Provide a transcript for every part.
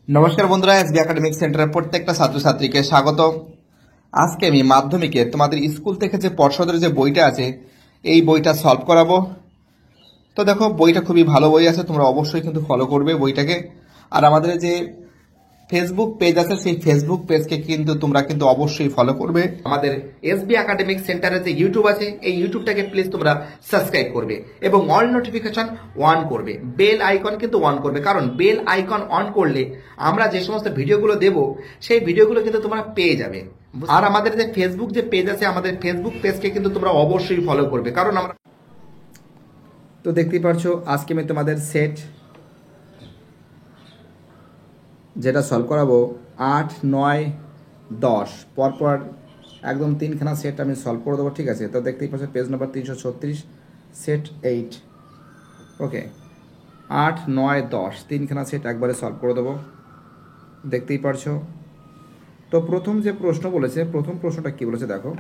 নমস্কার বন্ধুরা, SB academic সেন্টারের প্রত্যেকটা ছাত্রছাত্রীকে স্বাগত। আজকে আমি মাধ্যমিকে তোমাদের স্কুল থেকে যে পর্ষদের যে বইটা আছে এই বইটা সলভ করাবো। তো দেখো, বইটা খুবই ভালো বই আছে, তোমরা অবশ্যই কিন্তু ফলো করবে বইটাকে। আর আমাদের যে ফেসবুক পেজ আছে সেই ফেসবুক পেজকে কিন্তু তোমরা কিন্তু অবশ্যই ফলো করবে। আমাদের এসবি একাডেমিক সেন্টারের যে ইউটিউব আছে এই ইউটিউবটাকে প্লিজ তোমরা সাবস্ক্রাইব করবে এবং অল নোটিফিকেশন অন করবে, বেল আইকন কিন্তু অন করবে, কারণ বেল আইকন অন করলে আমরা যে সমস্ত ভিডিওগুলো দেব সেই ভিডিওগুলো কিন্তু তোমরা পেয়ে যাবে। আর আমাদের যে ফেসবুক যে পেজ আছে আমাদের ফেসবুক পেজকে কিন্তু তোমরা অবশ্যই ফলো করবে, কারণ আমরা তো দেখতেই পারছো আজকে আমি তোমাদের সেট যেটা সলভ করাবো 8, 9, 10 পরপর একদম তিনখানা সেট আমি সলভ করে দেবো। ঠিক আছে, তো দেখতেই পাচ্ছ পেজ নাম্বার 336, সেট 8। ওকে, 8, 9, 10 তিনখানা সেট একবারে সলভ করে দেবো, দেখতেই পারছো। তো প্রথম যে প্রশ্ন বলেছে, প্রথম প্রশ্নটা কী বলেছে দেখো,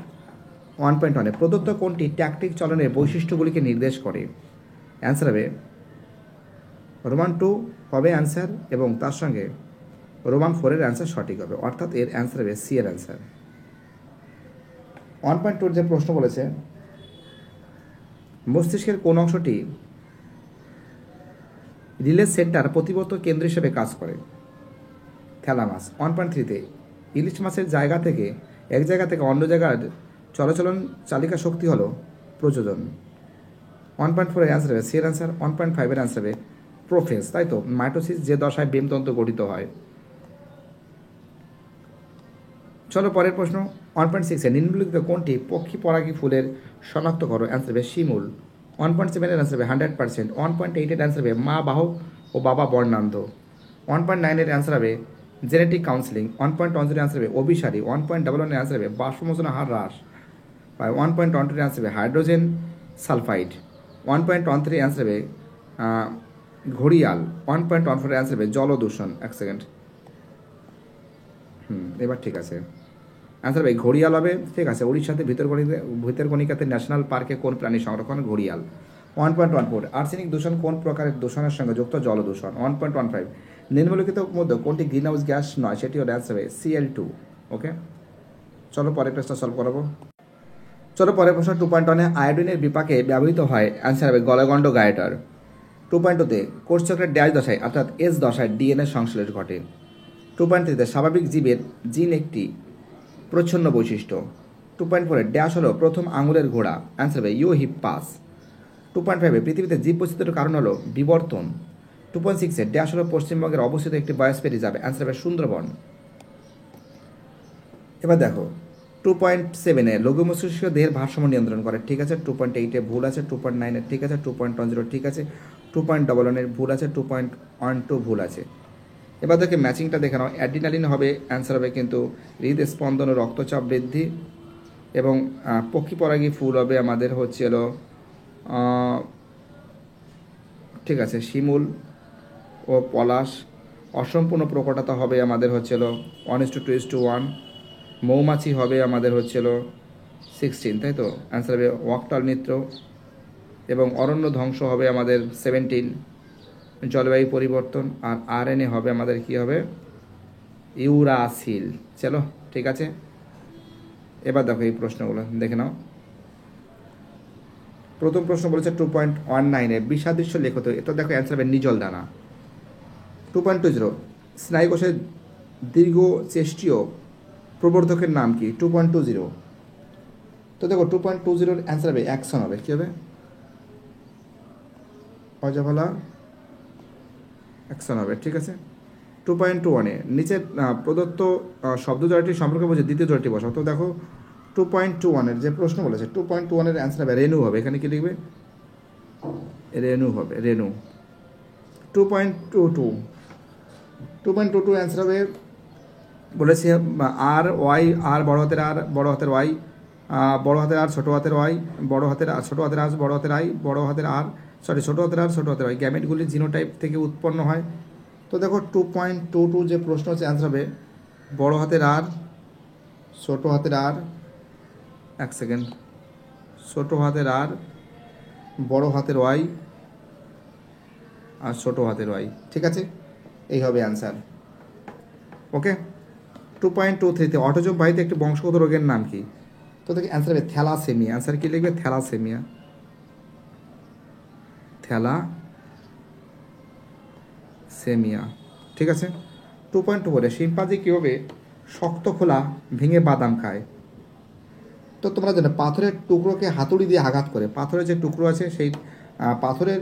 1.1 প্রদত্ত কোনটি ট্যাকটিক চলনের বৈশিষ্ট্যগুলিকে নির্দেশ করে? অ্যান্সার হবে রোমান 2 হবে অ্যান্সার, এবং তার সঙ্গে রোমান 4-এর অ্যান্সার সঠিক হবে, অর্থাৎ এর অ্যান্সার হবে সি এর অ্যান্সার। 1.2 যে প্রশ্ন বলেছে, মস্তিষ্কের কোন অংশটি রিলে সেন্টার প্রতিবর্ত কেন্দ্র হিসেবে কাজ করে? থ্যালামাস। 1.3-তে ইলিশ মাছের এক জায়গা থেকে অন্য জায়গার চলাচলন চালিকা শক্তি হলো প্রযোজন। 1.4-এর অ্যান্সার হবে সি এর অ্যান্সার। 1.5-এর অ্যান্সার হবে প্রোফেজ, তাই তো, মাইটোসিস যে দশায় বেমতন্ত্র গঠিত হয়। চলো পরের প্রশ্ন, 1.6-এ নিম্নলিখিত কোনটি পক্ষী পরাগী ফুলের শনাক্ত করো? অ্যান্সার হবে শিমুল। 1.7-এর অ্যান্সার হবে 100%। 1.8-এর অ্যান্সার হবে মা বাহক ও বাবা বর্ণান্ধ। 1.9-এর অ্যান্সার হবে জেনেটিক কাউন্সিলিং। 1.10-এর অ্যান্সার হবে অভিসারী। 1.11-এর অ্যান্সার হবে বাষ্পমোচন হার হ্রাস। 1.12-এর অ্যান্সার হবে হাইড্রোজেন সালফাইড। 1.13-এর অ্যান্সার হবে ঘড়িয়াল। 1.14-এর অ্যান্সার হবে জলদূষণ। এক সেকেন্ড, এবার ঠিক আছে, অ্যান্সার হবে ঘড়িয়াল হবে। ঠিক আছে, উড়িষ্যাতে ভিতরকণিকাতে ন্যাশনাল পার্কে কোন প্রাণী সংরক্ষণ? ঘড়িয়াল। 1.14 আর্সেনিক দূষণ কোন প্রকারের দূষণের সঙ্গে যুক্ত? জলদূষণ। 1.15 নিম্নলিখিত মধ্যে কোনটি গ্রিন হাউস গ্যাস নয়? সেটি হলো অ্যান্সার হবে Cl2। ওকে, চলো পরের প্রশ্নটা সলভ করাবো। চলো পরের প্রশ্ন 2.1-এ আয়োডিনের বিপাকে ব্যবহৃত হয়, অ্যান্সার হবে গলগণ্ড গায়েটার। 2.2-তে কোষচক্রের ড্যাশ দশায় অর্থাৎ এস দশায় ডিএনএ সংশ্লেষ ঘটে। 2.3-তে স্বাভাবিক জীবের জিন একটি প্রচ্ছন্ন বৈশিষ্ট্য। 2.4-এ ড্যাশ হলো প্রথম আঙুলের ঘোড়া, অ্যান্সার হবে ইউ হিপ্পাস। 2.5-এ পৃথিবীতে জীব বৈচিত্র্যের কারণ হলো বিবর্তন। 2.6-এ ড্যাশ হলো পশ্চিমবঙ্গের অবস্থিত একটি বায়োস্ফিয়ার রিজার্ভ, অ্যান্সার হবে সুন্দরবন। এবার দেখো 2.7-এ লঘু মস্তিষ্ক দেহের ভারসাম্য নিয়ন্ত্রণ করে, ঠিক আছে। 2.8-এ ভুল আছে। 2.9-এ ঠিক আছে। 2.10 ঠিক আছে। 2.11-এর ভুল আছে। 2.12 ভুল আছে। এবার দেখে ম্যাচিংটা দেখে নাও। অ্যাড্রিনালিন হবে, অ্যান্সার হবে কিন্তু হৃদস্পন্দন ও রক্তচাপ বৃদ্ধি, এবং পক্ষী পরাগী ফুল হবে আমাদের হচ্ছে হলো ঠিক আছে শিমুল ও পলাশ। অসম্পূর্ণ প্রকটতা হবে আমাদের হচ্ছে হলো 1:2:1। মৌমাছি হবে আমাদের হচ্ছে হলো 16, তাই তো, অ্যান্সার হবে ওয়াকটাল মিত্র, এবং অরণ্য ধ্বংস হবে আমাদের 17। জলবায়ু পরিবর্তন আর আরএনএ হবে আমাদের কি হবে? ইউরাসিল। চলো ঠিক আছে, এবার দেখো এই প্রশ্নগুলো দেখে নাও। প্রথম প্রশ্ন বলেছে 2.19-এ বিষাদৃশ্য লেখত, এটা দেখো অ্যান্সার হবে নিজল দানা। 2.20 স্নায়ুকোষের দীর্ঘ চেষ্টীয় প্রবর্ধকের নাম কি? 2.20 তো দেখো 2.20-এর অ্যান্সার হবে অ্যাকশন হবে, কী হবে? অজাভালা অ্যাকশন হবে, ঠিক আছে। 2.21-এ নিচে প্রদত্ত শব্দ জোড়াটি সম্পর্কে বলছে দ্বিতীয় জোড়াটি বসাও। তো দেখো 2.21-এর যে প্রশ্ন বলেছে 2.21-এর অ্যান্সার হবে রেণু হবে, এখানে কি লিখবে? রেণু হবে, রেণু। 2.22 অ্যান্সার হবে বলেছে আর ওয়াই, আর বড় হাতের আর, বড় হাতের ওয়াই, বড় হাতের আর ছোটো হাতের ওয়াই, বড় হাতের আর ছোটো হাতের আর, বড় হাতের আই, বড় হাতের আর ছোটো হাতের আর, ছোটো হাতের ওয়াই গ্যামেটগুলি জিনোটাইপ থেকে উৎপন্ন হয়। তো দেখো 2.22 যে প্রশ্ন হচ্ছে অ্যান্সার হবে বড় হাতের আর, ছোটো হাতের আর, এক সেকেন্ড, ছোটো হাতের আর, বড় হাতের ওয়াই আর ছোটো হাতের ওয়াই, ঠিক আছে, এই হবে অ্যান্সার। ওকে। 2.23 অটোজোম বাহিত একটি বংশগত রোগের নাম কি? তো দেখি অ্যান্সার হবে থ্যালাসেমিয়া। অ্যান্সার কি লিখবে? থ্যালাসেমিয়া। থ্যালাসেমিয়া, ঠিক আছে। 2.24 শিম্পাঞ্জি কীভাবে শক্ত খোলা ভেঙে বাদাম খায়? তো তোমরা জানো পাথরের টুকরোকে হাতুড়ি দিয়ে আঘাত করে, পাথরের যে টুকরো আছে সেই পাথরের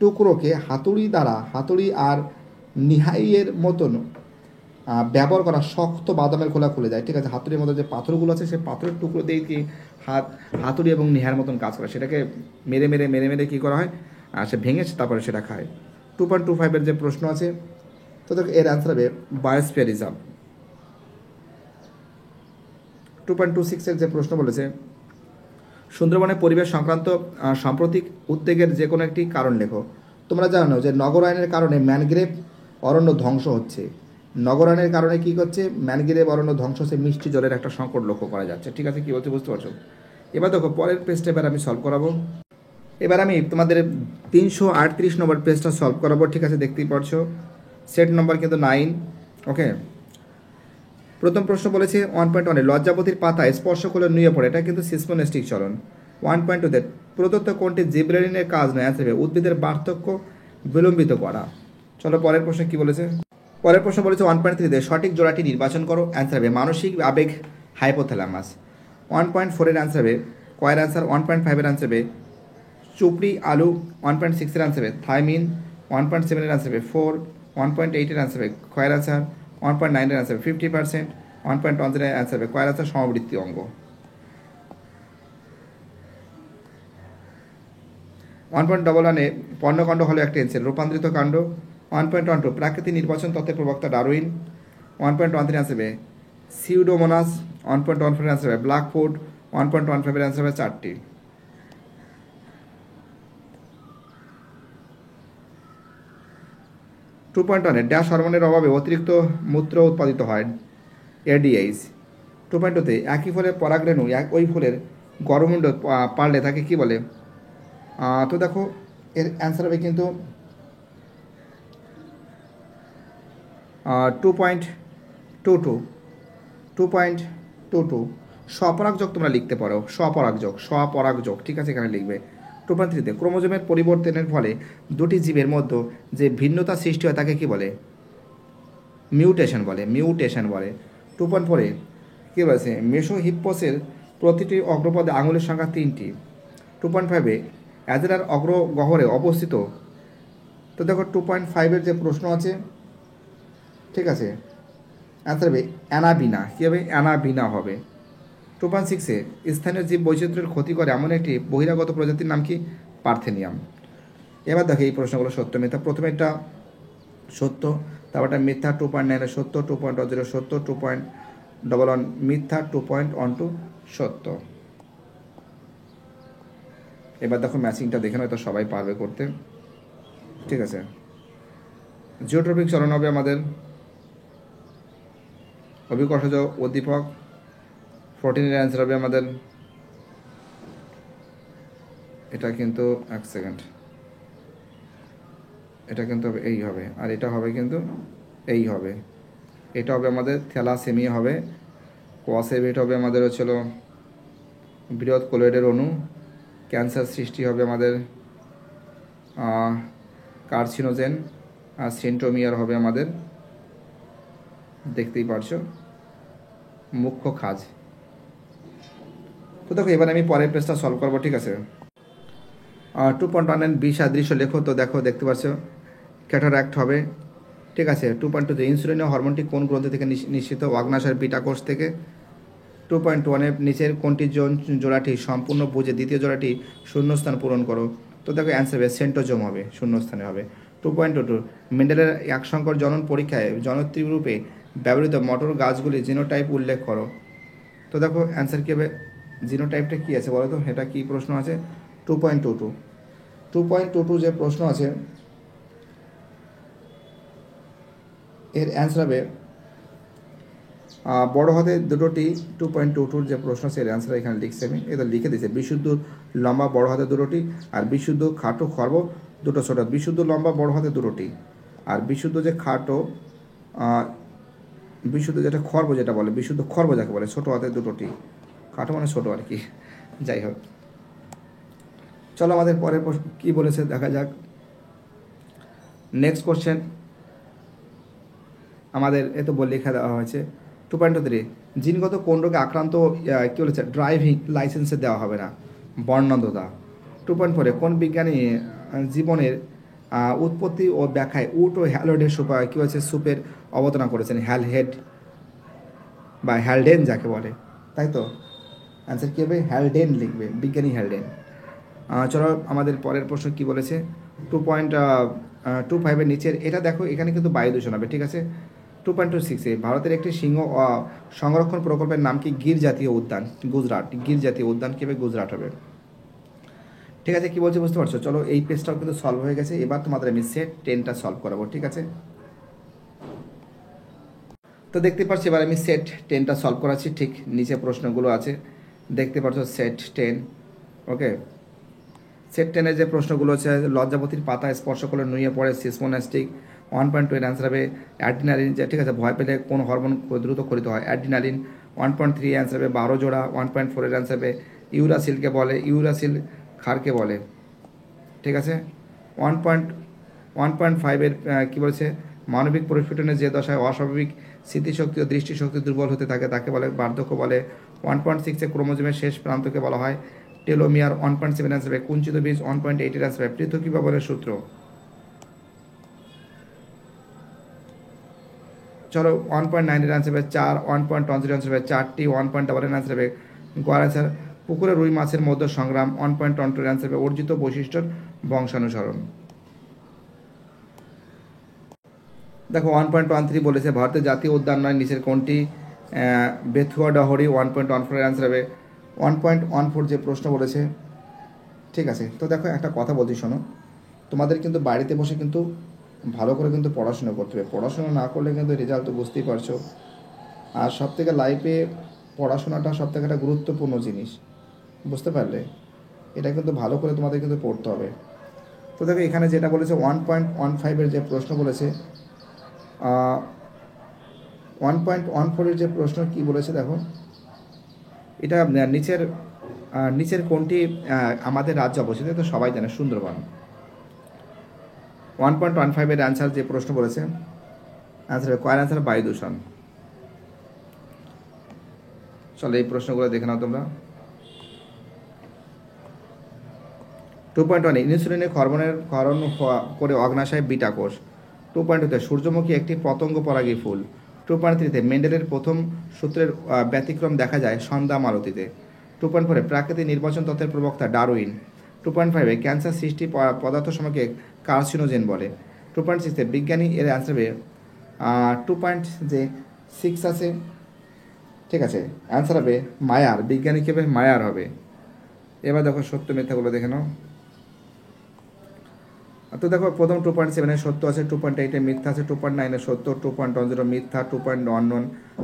টুকরোকে হাতুড়ি আর নিহাইয়ের মতন ব্যবহার করা শক্ত বাদামের খোলা খুলে দেয়, ঠিক আছে। হাতুড়ির মধ্যে যে পাথরগুলো আছে সেই পাথরের টুকরো দিয়ে কি হাতুড়ি এবং নিহার মতন কাজ করে, সেটাকে মেরে মেরে মেরে মেরে কী করা হয়, সে ভেঙেছে তারপরে সেটা খায়। 2.25 যে প্রশ্ন আছে, তো দেখো এর অ্যান্সার হবে বায়োস্ফিয়ারিজম। 2.26 যে প্রশ্ন বলেছে, সুন্দরবনের পরিবেশ সংক্রান্ত সাম্প্রতিক উদ্বেগের যে কোনো একটি কারণ লেখো। তোমরা জানো যে নগরায়নের কারণে ম্যানগ্রেভ অরণ্য ধ্বংস হচ্ছে। নগরায়নের কারণে কী করছে? ম্যানগ্রেভ অরণ্য ধ্বংস হচ্ছে, মিষ্টি জলের একটা সংকট লক্ষ্য করা যাচ্ছে, ঠিক আছে। কী বলতে বুঝতে পারছো? এবার দেখো পরের পেজটা এবার আমি সলভ করাবো। এবার আমি তোমাদের 338 নম্বর পেজটা সলভ করাবো, ঠিক আছে। দেখতেই পারছো সেট নম্বর কিন্তু 9, ওকে। প্রথম প্রশ্ন বলেছে 1.1 লজ্জাবতীর পাতায় স্পর্শ করলে নুয়ে পড়ে, এটা কিন্তু সিসমোনেস্টিক চলন। 1.2 প্রদত্ত কোনটি জিবরেলিনের কাজ নয়? অ্যান্সার উদ্ভিদের পার্থক্য বিলম্বিত করা। চলো পরের প্রশ্ন কি বলেছে। পরের প্রশ্ন বলেছে 1.3 সঠিক জোড়াটি নির্বাচন করো। অ্যান্সার হবে মানসিক আবেগ হাইপোথ্যালামাস। 1.4 অ্যান্সার হবে কয়ের অ্যান্সার। 1.5 অ্যান্সার হবে চুপড়ি আলু। 1.6 অ্যান্সার হবে থাইমিন। 1.7 অ্যান্সার হবে 4। 1.8 অ্যান্সার হবে কয়ের অ্যান্সার। 1.9 অ্যান্সার 50%। 1.10 অ্যান্সার হবে কয়ের অ্যান্সার সমবৃত্তি অঙ্গ। 1.11 পর্ণকাণ্ড হলো একটি এনসেল রূপান্তরিত কাণ্ড। 1.12 প্রাকৃতিক নির্বাচন তত্ত্বের প্রবক্তা ডারউইন। 1.13 অ্যান্সার হবে সিউডোমোনাস। 1.14 অ্যান্সার হবে ব্ল্যাকফুট। 1.15 অ্যান্সার হবে 4টি। 2.1 ড্যাশ হরমোনের অভাবে অতিরিক্ত মূত্র উৎপাদিত হয়, এডিএইচ। 2.2 একই ফলের পরাগরেণু ওই ফুলের গর্ভমুণ্ড পারলে তাকে কি বলে? তো দেখো এর অ্যান্সার হবে কিন্তু 2.22 স্বপরাগযোগ তোমরা লিখতে পারো, স্বপরাগযোগ, ঠিক আছে, এখানে লিখবে। 2.3 ক্রোমোজোমের পরিবর্তনের ফলে দুটি জীবের মধ্যে যে ভিন্নতা সৃষ্টি হয় তাকে কি বলে? মিউটেশন বলে। 2.4 কী বলেছে? মেসোহিপ্পোসের প্রতিটি অগ্রপদে আঙুলের সংখ্যা 3টি। 2.5 অ্যাজেলার অগ্রগহ্বরে অবস্থিত। তো দেখো 2.5 যে প্রশ্ন আছে, ঠিক আছে, অ্যান্সার হবে অ্যানাবিনা। কী হবে? অ্যানাবিনা হবে। 2.6 স্থানীয় জীব বৈচিত্র্যের ক্ষতি করে এমন একটি বহিরাগত প্রজাতির নাম কি? পার্থেনিয়াম। এবার দেখো এই প্রশ্নগুলো সত্য মিথ্যা। প্রথমে এটা সত্য, তারপরটা মিথ্যা। 2.9 সত্য, 2.10 সত্য, 2.11 মিথ্যা, 2.12 সত্য। এবার দেখো ম্যাচিংটা দেখে নয় তো সবাই পারবে করতে, ঠিক আছে। জিওট্রপিক চলন হবে আমাদের অভিকর্ষজ উদ্দীপক। 14 অ্যান্সার হবে আমাদের, এটা কিন্তু এক সেকেন্ড, এটা কিন্তু হবে এই হবে, আর এটা হবে কিন্তু এই হবে। এটা হবে আমাদের থ্যালাসেমিয়া হবে। কোয়াসেভেট হবে আমাদের হচ্ছিল বৃহৎ কোলয়েডের অণু। ক্যান্সার সৃষ্টি হবে আমাদের কার্সিনোজেন। আর সেন্টোমিয়ার হবে আমাদের, দেখতেই পারছো, মুখ্য খাজ। তো দেখো এবার আমি পরের পেজটা সলভ করবো, ঠিক আছে। 2.1 বিসাদৃশ্য লেখো। তো দেখো দেখতে পাচ্ছ ক্যাটারাক্ট হবে, ঠিক আছে। 2.2 ইনসুলিন হরমোনটি কোন গ্রন্থি থেকে নিশ্চিত? অগ্নাশয়ের বিটা কোষ থেকে। 2.1 নিচের কোনটি জোড়াটি সম্পূর্ণ বুঝে দ্বিতীয় জোড়াটি শূন্যস্থান পূরণ করো। তো দেখো অ্যান্সার হবে সেন্টোজোম হবে, শূন্যস্থানে হবে। 2.2 মেন্ডেলের এক সংকর জনন পরীক্ষায় জনপ্রিয় রূপে ব্যবহৃত মটর গাছগুলি জিনোটাইপ উল্লেখ করো। তো দেখো অ্যান্সার কী হবে? জিনোটাইপটা কী আছে বলো তো, এটা কী প্রশ্ন আছে? 2.22 যে প্রশ্ন আছে এর অ্যান্সার হবে বড় হাতে দুটোটি। 2.22 যে প্রশ্ন আছে এর অ্যান্সার এখানে লিখছি আমি, এটা লিখে দিয়েছে বিশুদ্ধ লম্বা বড় হাতে দুটোটি, আর বিশুদ্ধ খাটো খর্ব দুটো ছোটো। বিশুদ্ধ লম্বা বড় হাতে দুটোটি, আর বিশুদ্ধ যে খাটো বিশুদ্ধ যেটা খর্ব যেটা বলে, বিশুদ্ধ খর্ব যাকে বলে, ছোটো হাতে দুটো টি, খাটো মানে ছোটো আর কি। যাই হোক, চলো আমাদের পরের প্রশ্ন কী বলেছে দেখা যাক। নেক্সট কোশ্চেন আমাদের এ তো লেখা দেওয়া হয়েছে 2.3, জিনগত কোন রোগে আক্রান্ত কী বলেছে ড্রাইভিং লাইসেন্সে দেওয়া হবে না, বর্ণান্ধতা। 2.4, কোন বিজ্ঞানী জীবনের উৎপত্তি ও ব্যাখ্যায় উট ও হ্যালোডের কী হয়েছে সুপের অবতারণা করেছেন, হ্যালহেড বা হ্যালডেন যাকে বলে, তাই তো অ্যান্সার কী হবে, হ্যালডেন লিখবে, বিজ্ঞানী হ্যালডেন। চলো আমাদের পরের প্রশ্ন কী বলেছে 2.25 নিচের এটা দেখো, এখানে কিন্তু বায়ু দূষণ হবে, ঠিক আছে। 2.26, ভারতের একটি সিংহ সংরক্ষণ প্রকল্পের নাম কি, গির জাতীয় উদ্যান, গুজরাট, গির জাতীয় উদ্যান কী হবে, গুজরাট হবে। ঠিক আছে, কী বলছে বুঝতে পারছো। চলো এই পেজটাও কিন্তু সলভ হয়ে গেছে, এবার তোমাদের আমি সেট 10টা সলভ করাবো, ঠিক আছে। তো দেখতে পাচ্ছি এবার আমি সেট 10টা সলভ করাচ্ছি, ঠিক নিচে প্রশ্নগুলো আছে দেখতে পাচ্ছ, সেট 10। ওকে, সেট 10-এর যে প্রশ্নগুলো আছে, লজ্জাবতীর পাতা স্পর্শ করলে নুয়ে পড়ে সিসমোনাস্টিক। 1.2 এর অ্যান্সার হবে অ্যাড্রিনালিন, যে ঠিক আছে, ভয় পেলে কোন হরমোন দ্রুত ক্ষরিত হয়, অ্যাড্রিনালিন। 1.3 অ্যান্সার হবে 12 জোড়া। 1.4 এর অ্যান্সার হবে ইউরাসিলকে বলে, ইউরাসিল ক্ষারকে বলে, ঠিক আছে। 1.5 এর কী বলেছে, মানবিক পরিস্ফুটনের যে দশায় অস্বাভাবিক স্মৃতিশক্তি ও দৃষ্টিশক্তি দুর্বল হতে থাকে তাকে বলে বার্ধক্য বলে। 1.6 ক্রোমোজোমের শেষ প্রান্তকে বলা হয় টেলোমিয়ার। 1.7 অ্যান্সার হবে কুঞ্চিত বীজ। 1.8 এর অ্যান্সার হবে পৃথকী ভবনের সূত্র। চলো 1.9 এর অ্যান্সার হবে 4। 1.10 এর অ্যান্সার হবে 4টি। 1.1 এর অ্যান্সার হবে গোয়ার অ্যান্সার পুকুরে রুই মাছের মধ্যে সংগ্রাম। 1.12 এর অ্যান্সার হবে অর্জিত বৈশিষ্ট্যর বংশানুসরণ। দেখো 1.13 বলেছে ভারতের জাতীয় উদ্যান নয় নিচের কোনটি, বেথুয়া ডহরি। 1.14 এর অ্যান্সার হবে 1.14 যে প্রশ্ন বলেছে, ঠিক আছে। তো দেখো একটা কথা বলছি শোনো, তোমাদের কিন্তু বাড়িতে বসে কিন্তু ভালো করে কিন্তু পড়াশোনা করতে হবে, পড়াশোনা না করলে কিন্তু রেজাল্ট তো বুঝতেই পারছো। আর সবথেকে লাইফে পড়াশোনাটা সবথেকে একটা গুরুত্বপূর্ণ জিনিস, বুঝতে পারলে, এটা কিন্তু ভালো করে তোমাদের কিন্তু পড়তে হবে। তো দেখো এখানে যেটা বলেছে 1.15 যে প্রশ্ন বলেছে, 1.14 যে প্রশ্ন কি বলেছে দেখো, এটা নিচের কোনটি আমাদের রাজ্য অবস্থিত, তো সবাই জানে সুন্দরবন। 1.15 এর অ্যান্সার যে প্রশ্ন বলেছে, অ্যান্সার কয়ের অ্যান্সার বায়ু দূষণ। চলো এই প্রশ্নগুলো দেখে নাও তোমরা। 2.1 ইনসুলিনের ক্ষরণ করে অগ্নাশয় বিটা কোষ। 2.2 সূর্যমুখী একটি পতঙ্গ পরাগী ফুল। 2.3 মেন্ডেলের প্রথম সূত্রের ব্যতিক্রম দেখা যায় সন্ধ্যা মালতীতে। 2.4 প্রাকৃতিক নির্বাচন তত্ত্বের প্রবক্তা ডারউইন। 2.5 ক্যান্সার সৃষ্টি পদার্থ সময়কে কার্সিনোজেন বলে। 2.6 বিজ্ঞানী এর অ্যান্সার হবে 2.6 আছে, ঠিক আছে, অ্যান্সার হবে মায়ার, বিজ্ঞানী কে হবে মায়ার হবে। এবার দেখো সত্য মিথ্যাগুলো দেখে নাও। তো দেখো প্রথম 2.7 সত্য আছে, 2.8 মিথ্যা আছে, 2.9 সত্য, 2.10 মিথ্যা, 2.11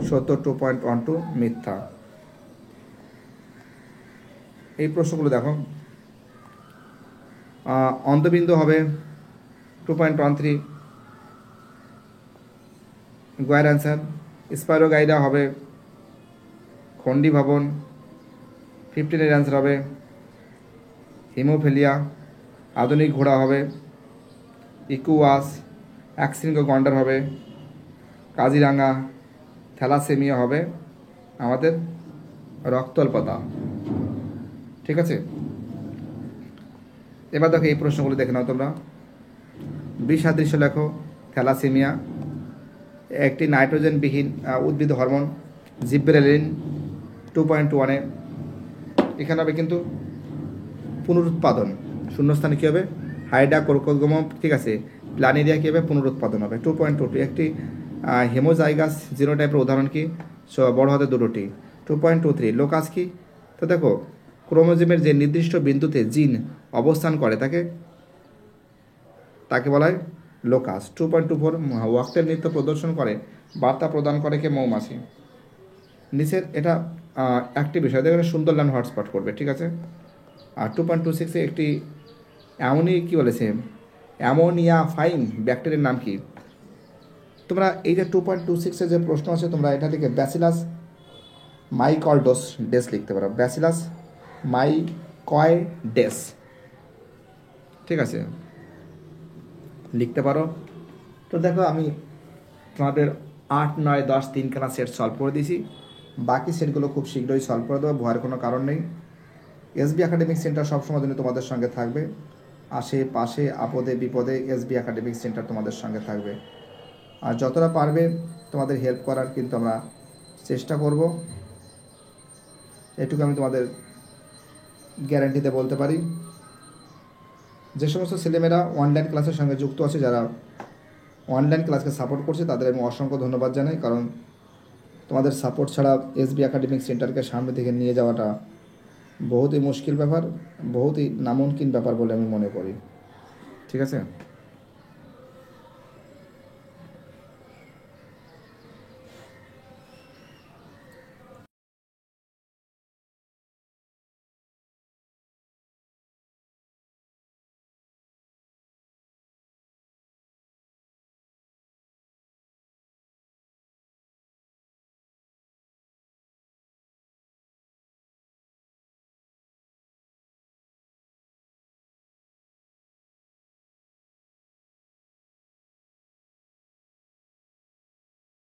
সত্য, 2.12 মিথ্যা। এই প্রশ্নগুলো দেখো, অন্ধবিন্দু হবে 2.13 গোয়ার অ্যান্সার। স্পাইরোগাইডা হবে খন্ডি ভবন। 15 অ্যান্সার হবে হিমোফিলিয়া। আধুনিক ঘোড়া হবে ইকুয়াস। একশৃঙ্গ গন্ডার হবে কাজিরাঙ্গা। থ্যালাসেমিয়া হবে আমাদের রক্তল্পতা, ঠিক আছে। এবার দেখো এই প্রশ্নগুলো দেখে নাও তোমরা। বিসাদৃশ্য লেখো থ্যালাসেমিয়া একটি নাইট্রোজেনবিহীন উদ্ভিদ হরমোন জিব্রেলিন। 2.1 এখানে হবে কিন্তু পুনরুৎপাদন, শূন্যস্থানে কী হবে হাইডা কোরকোগম, ঠিক আছে। প্ল্যানেরিয়া কী হবে পুনরুৎপাদন হবে। 2.22 একটি হেমোজাইগাস জিনোটাইপের উদাহরণ কি, বড় হাতে দুটোটি। 2.23 লোকাস কি, তো দেখো ক্রোমোজোমের যে নির্দিষ্ট বিন্দুতে জিন অবস্থান করে তাকে বলা হয় লোকাস। 2.24 ওয়াক্তের নৃত্য প্রদর্শন করে বার্তা প্রদান করে কে মৌমাছি। নিচের এটা একটি বিষয় দেখে সুন্দরল্যান্ড হটস্পট করবে, ঠিক আছে। আর 2.26 একটি এমনই কি বলেছে অ্যামোনিয়া ফাইন ব্যাকটেরিয়ার নাম কি, তোমরা এই যে 2.26-এর যে প্রশ্ন আছে তোমরা এটা থেকে ব্যাসিলাস মাইকয়েডস ডেস লিখতে পারো, ব্যাসিলাস মাইকয়েডেস, ঠিক আছে, লিখতে পারো। তো দেখো আমি তোমাদের 8, 9, 10 3খানা সেট সলভ করে দিয়েছি, বাকি সেটগুলো খুব শীঘ্রই সলভ করে দেবো, ভয়ের কোনো কারণ নেই। এসবি একাডেমিক সেন্টার সবসময় জন্য তোমাদের সঙ্গে থাকবে, আশেপাশে আপদে বিপদে এসবি একাডেমিক সেন্টার তোমাদের সঙ্গে থাকবে। আর যতটা পারবে তোমাদের হেল্প করার কিন্তু আমরা চেষ্টা করব, এটুকু আমি তোমাদের গ্যারান্টিতে বলতে পারি। যে সমস্ত ছেলেমেয়েরা অনলাইন ক্লাসের সঙ্গে যুক্ত আছে, যারা অনলাইন ক্লাসকে সাপোর্ট করছে, তাদের আমি অসংখ্য ধন্যবাদ জানাই, কারণ তোমাদের সাপোর্ট ছাড়া এসবি একাডেমিক সেন্টারকে সামনে থেকে নিয়ে যাওয়াটা বহুতই মুশকিল ব্যাপার, বহুতই নামুমকিন ব্যাপার বলে আমি মনে করি, ঠিক আছে।